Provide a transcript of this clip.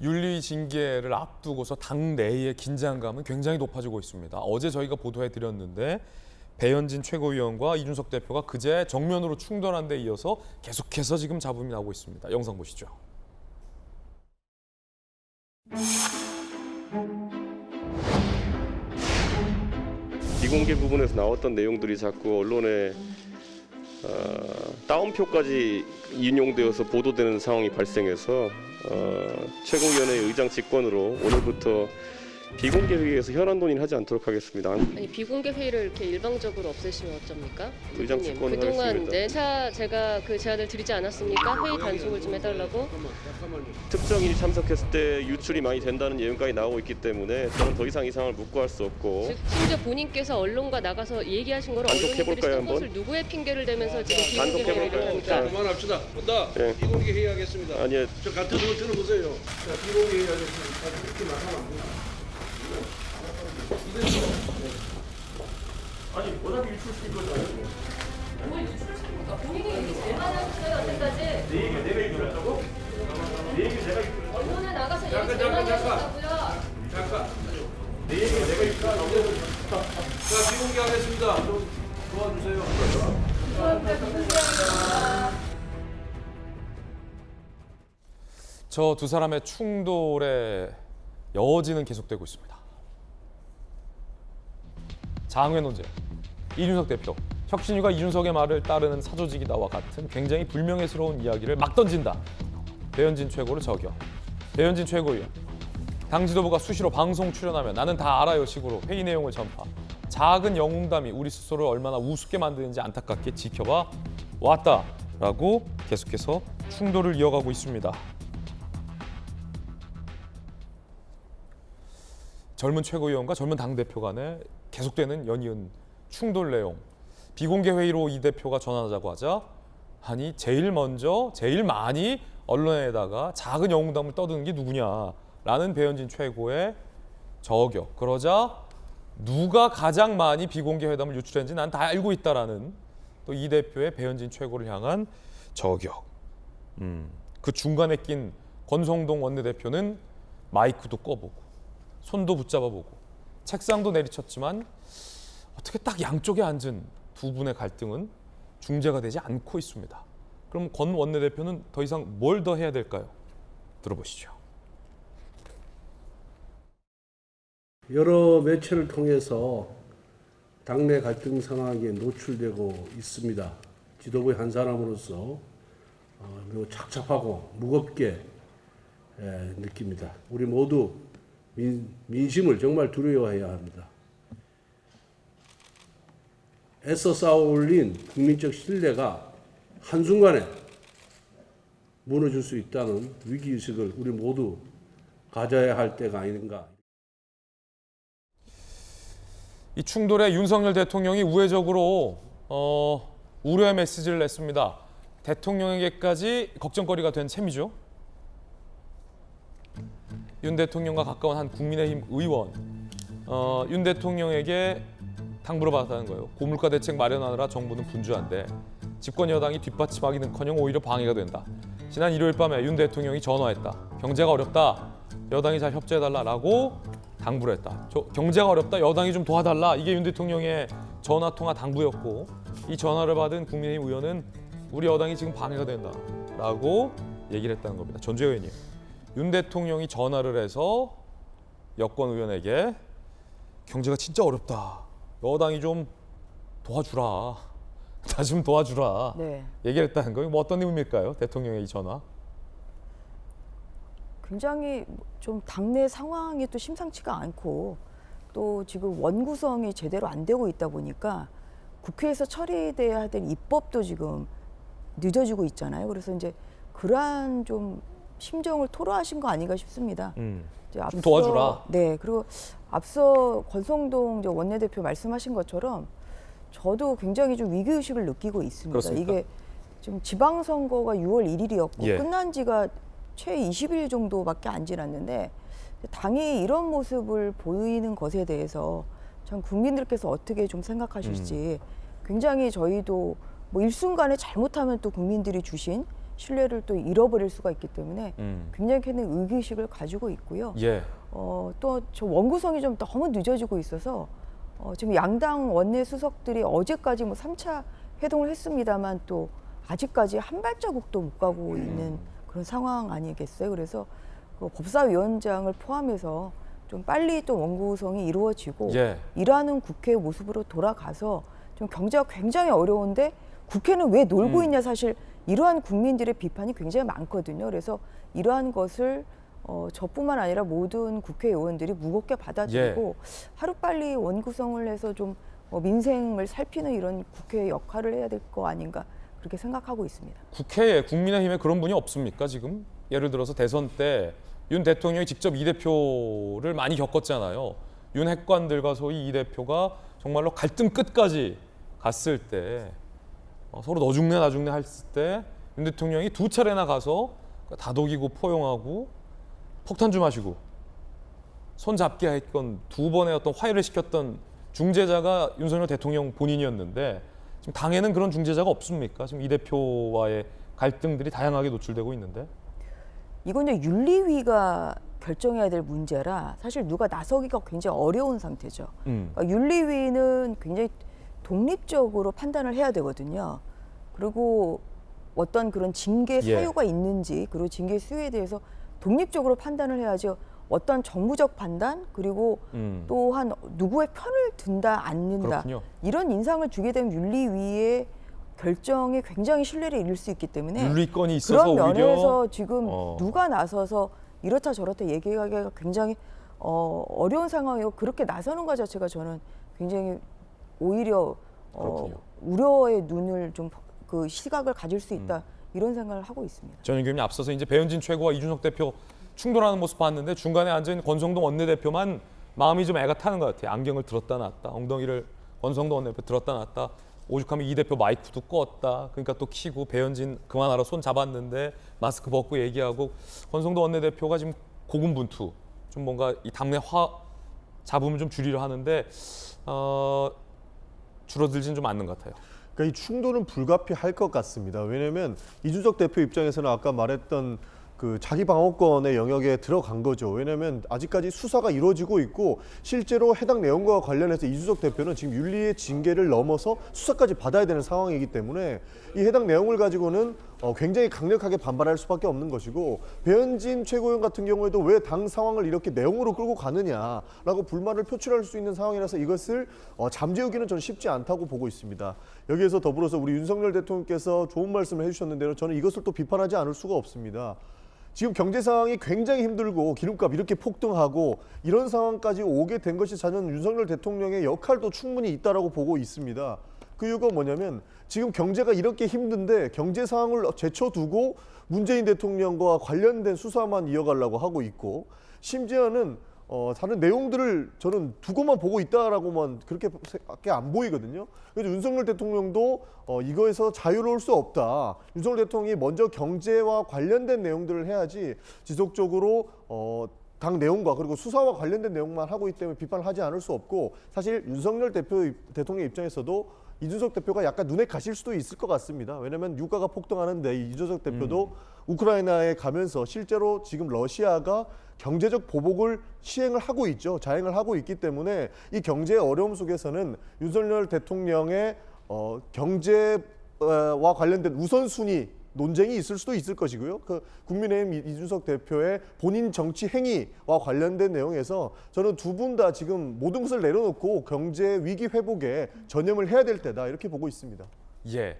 윤리 징계를 앞두고서 당 내의 긴장감은 굉장히 높아지고 있습니다. 어제 저희가 보도해 드렸는데 배현진 최고위원과 이준석 대표가 그제 정면으로 충돌한 데 이어서 계속해서 지금 잡음이 나오고 있습니다. 영상 보시죠. 비공개 부분에서 나왔던 내용들이 자꾸 언론에 다운표까지 인용되어서 보도되는 상황이 발생해서 최고위원회 의장 직권으로 오늘부터 비공개 회의에서 현안 논의는 하지 않도록 하겠습니다. 아니 비공개 회의를 이렇게 일방적으로 없애시면 어쩝니까? 의장 직권을 그동안 하겠습니다. 이제 제가 그 제안을 드리지 않았습니까? 회의 단속을 좀 해달라고. 특정인이 참석했을 때 유출이 많이 된다는 예언까지 나오고 있기 때문에 저는 더 이상 이 상황을 묵고할 수 없고 심지어 본인께서 언론과 나가서 얘기하신 거를 언론인들이 단독해볼까요, 쓴 한번? 것을 누구의 핑계를 대면서 지금 비공개 회의를 단독해볼까요? 합니까? 그만합시다. 나 네. 비공개 회의하겠습니다. 아니 저 같은 거 들어보세요. 자, 비공개 회의하겠습니다. 이렇게 나가면 안 돼요. 아니 어차피 유출시킨 거잖아요. 뭐 유출시킵니까? 본인이 얘기 제일 많이 하셨어요 여태까지. 내가 유출했다고? 내 얘기 내가 유출했다고? 언론에 나가서 얘기 잠깐, 제일 많이 잠깐. 하셨다고요. 잠깐. 내 얘기 내가 유출했다고? 자, 비공개 하겠습니다. 좀 도와주세요. 저 두 사람의 충돌의 여지는 계속되고 있습니다. 장외 논쟁, 이준석 대표, 혁신위가 이준석의 말을 따르는 사조직이다와 같은 굉장히 불명예스러운 이야기를 막 던진다. 배현진 최고를 저격. 배현진 최고위원, 당 지도부가 수시로 방송 출연하며 나는 다 알아요 식으로 회의 내용을 전파. 작은 영웅담이 우리 스스로를 얼마나 우습게 만드는지 안타깝게 지켜봐 왔다라고 계속해서 충돌을 이어가고 있습니다. 젊은 최고위원과 젊은 당대표 간에 계속되는 연이은 충돌 내용. 비공개 회의로 이 대표가 전환하자고 하자 아니 제일 먼저 제일 많이 언론에다가 작은 영웅담을 떠드는 게 누구냐라는 배현진 최고의 저격. 그러자 누가 가장 많이 비공개 회담을 유출했는지 난 다 알고 있다라는 또 이 대표의 배현진 최고를 향한 저격. 그 중간에 낀 권성동 원내대표는 마이크도 꺼보고 손도 붙잡아보고 책상도 내리쳤지만 어떻게 딱 양쪽에 앉은 두 분의 갈등은 중재가 되지 않고 있습니다. 그럼 권 원내대표는 더 이상 뭘 더 해야 될까요? 들어보시죠. 여러 매체를 통해서 당내 갈등 상황에 노출되고 있습니다. 지도부의 한 사람으로서 매우 착잡하고 무겁게 느낍니다. 우리 모두 민심을 정말 두려워해야 합니다. 애써 쌓아올린 국민적 신뢰가 한순간에 무너질 수 있다는 위기의식을 우리 모두 가져야 할 때가 아닌가. 이 충돌에 윤석열 대통령이 우회적으로 우려의 메시지를 냈습니다. 대통령에게까지 걱정거리가 된 셈이죠. 윤 대통령과 가까운 한 국민의힘 의원, 윤 대통령에게 당부를 받았다는 거예요. 고물가 대책 마련하느라 정부는 분주한데 집권 여당이 뒷받침하기는커녕 오히려 방해가 된다. 지난 일요일 밤에 윤 대통령이 전화했다. 경제가 어렵다. 여당이 잘 협조해달라라고 당부를 했다. 경제가 어렵다. 여당이 좀 도와달라. 이게 윤 대통령의 전화통화 당부였고 이 전화를 받은 국민의힘 의원은 우리 여당이 지금 방해가 된다라고 얘기를 했다는 겁니다. 전주혜 의원님. 윤 대통령이 전화를 해서 여권 의원에게 경제가 진짜 어렵다. 여당이 좀 도와주라. 나 좀 도와주라. 네. 얘기를 했다는 거예요. 뭐 어떤 의미일까요? 대통령의 이 전화. 굉장히 좀 당내 상황이 또 심상치가 않고 또 지금 원구성이 제대로 안 되고 있다 보니까 국회에서 처리돼야 될 입법도 지금 늦어지고 있잖아요. 그래서 이제 그러한 좀 심정을 토로하신 거 아닌가 싶습니다. 이제 좀 도와주라. 네. 그리고 앞서 권성동 이제 원내대표 말씀하신 것처럼 저도 굉장히 좀 위기의식을 느끼고 있습니다. 그렇습니까? 이게 지금 지방선거가 6월 1일이었고 예. 끝난 지가 최 20일 정도밖에 안 지났는데 당이 이런 모습을 보이는 것에 대해서 참 국민들께서 어떻게 좀 생각하실지 굉장히 저희도 뭐 일순간에 잘못하면 또 국민들이 주신 신뢰를 또 잃어버릴 수가 있기 때문에 음. 굉장히 큰 의기식을 가지고 있고요. 예. 또 저 원구성이 좀 너무 늦어지고 있어서 지금 양당 원내 수석들이 어제까지 뭐 3차 회동을 했습니다만 또 아직까지 한 발자국도 못 가고 있는 그런 상황 아니겠어요? 그래서 그 법사위원장을 포함해서 좀 빨리 또 원구성이 이루어지고 예. 일하는 국회의 모습으로 돌아가서 좀 경제가 굉장히 어려운데 국회는 왜 놀고 있냐 사실 이러한 국민들의 비판이 굉장히 많거든요. 그래서 이러한 것을 저뿐만 아니라 모든 국회의원들이 무겁게 받아들이고 하루빨리 원구성을 해서 좀 민생을 살피는 이런 국회의 역할을 해야 될 거 아닌가 그렇게 생각하고 있습니다. 국회에 국민의힘에 그런 분이 없습니까 지금? 예를 들어서 대선 때 윤 대통령이 직접 이 대표를 많이 겪었잖아요. 윤 핵관들과 소위 이 대표가 정말로 갈등 끝까지 갔을 때 서로 너 죽네 나 죽네 했을 때 윤 대통령이 2차례나 가서 다독이고 포용하고 폭탄 좀 마시고 손 잡게 했건 2번의 어떤 화해를 시켰던 중재자가 윤석열 대통령 본인이었는데 지금 당에는 그런 중재자가 없습니까? 지금 이 대표와의 갈등들이 다양하게 노출되고 있는데. 이건 이제 윤리위가 결정해야 될 문제라 사실 누가 나서기가 굉장히 어려운 상태죠. 그러니까 윤리위는 굉장히 독립적으로 판단을 해야 되거든요. 그리고 어떤 그런 징계 사유가 있는지 그리고 징계 수요에 대해서 독립적으로 판단을 해야지 어떤 정무적 판단 그리고 또한 누구의 편을 든다 않는다 그렇군요. 이런 인상을 주게 되면 윤리위의 결정에 굉장히 신뢰를 잃을 수 있기 때문에 윤리권이 있어서 그런 오히려 면에서 지금 누가 나서서 이렇다 저렇다 얘기하기가 굉장히 어려운 상황이고 그렇게 나서는 것 자체가 저는 굉장히 오히려 그렇군요. 우려의 눈을 좀 그 시각을 가질 수 있다 이런 생각을 하고 있습니다. 전 의원님 앞서서 이제 배현진 최고와 이준석 대표 충돌하는 모습 봤는데 중간에 앉아있는 권성동 원내대표만 마음이 좀 애가 타는 것 같아요. 안경을 들었다 놨다, 엉덩이를 권성동 원내대표 들었다 놨다. 오죽하면 이 대표 마이크도 껐다. 그러니까 또 키고 배현진 그만하라 손 잡았는데 마스크 벗고 얘기하고 권성동 원내대표가 지금 고군분투. 좀 뭔가 이 당내 잡음을 좀 줄이려 하는데 줄어들지는 좀 않는 것 같아요. 그러니까 이 충돌은 불가피할 것 같습니다. 왜냐하면 이준석 대표 입장에서는 아까 말했던 그 자기 방어권의 영역에 들어간 거죠. 왜냐하면 아직까지 수사가 이루어지고 있고 실제로 해당 내용과 관련해서 이준석 대표는 지금 윤리의 징계를 넘어서 수사까지 받아야 되는 상황이기 때문에 이 해당 내용을 가지고는 굉장히 강력하게 반발할 수밖에 없는 것이고 배현진 최고위원 같은 경우에도 왜 당 상황을 이렇게 내용으로 끌고 가느냐라고 불만을 표출할 수 있는 상황이라서 이것을 잠재우기는 저는 쉽지 않다고 보고 있습니다. 여기에서 더불어서 우리 윤석열 대통령께서 좋은 말씀을 해주셨는데요. 저는 이것을 또 비판하지 않을 수가 없습니다. 지금 경제 상황이 굉장히 힘들고 기름값 이렇게 폭등하고 이런 상황까지 오게 된 것이 저는 윤석열 대통령의 역할도 충분히 있다라고 보고 있습니다. 그 이유가 뭐냐면 지금 경제가 이렇게 힘든데 경제 상황을 제쳐두고 문재인 대통령과 관련된 수사만 이어가려고 하고 있고 심지어는 다른 내용들을 저는 두고만 보고 있다라고만 그렇게밖에 안 보이거든요. 그래서 윤석열 대통령도 이거에서 자유로울 수 없다. 윤석열 대통령이 먼저 경제와 관련된 내용들을 해야지 지속적으로 당 내용과 그리고 수사와 관련된 내용만 하고 있기 때문에 비판을 하지 않을 수 없고 사실 윤석열 대통령 입장에서도 이준석 대표가 약간 눈에 가실 수도 있을 것 같습니다. 왜냐하면 유가가 폭등하는데 이준석 대표도 우크라이나에 가면서 실제로 지금 러시아가 경제적 보복을 시행을 하고 있죠. 자행을 하고 있기 때문에 이 경제의 어려움 속에서는 윤석열 대통령의 경제와 관련된 우선순위 논쟁이 있을 수도 있을 것이고요. 그 국민의힘 이준석 대표의 본인 정치 행위와 관련된 내용에서 저는 두 분 다 지금 모든 것을 내려놓고 경제 위기 회복에 전념을 해야 될 때다 이렇게 보고 있습니다. 예.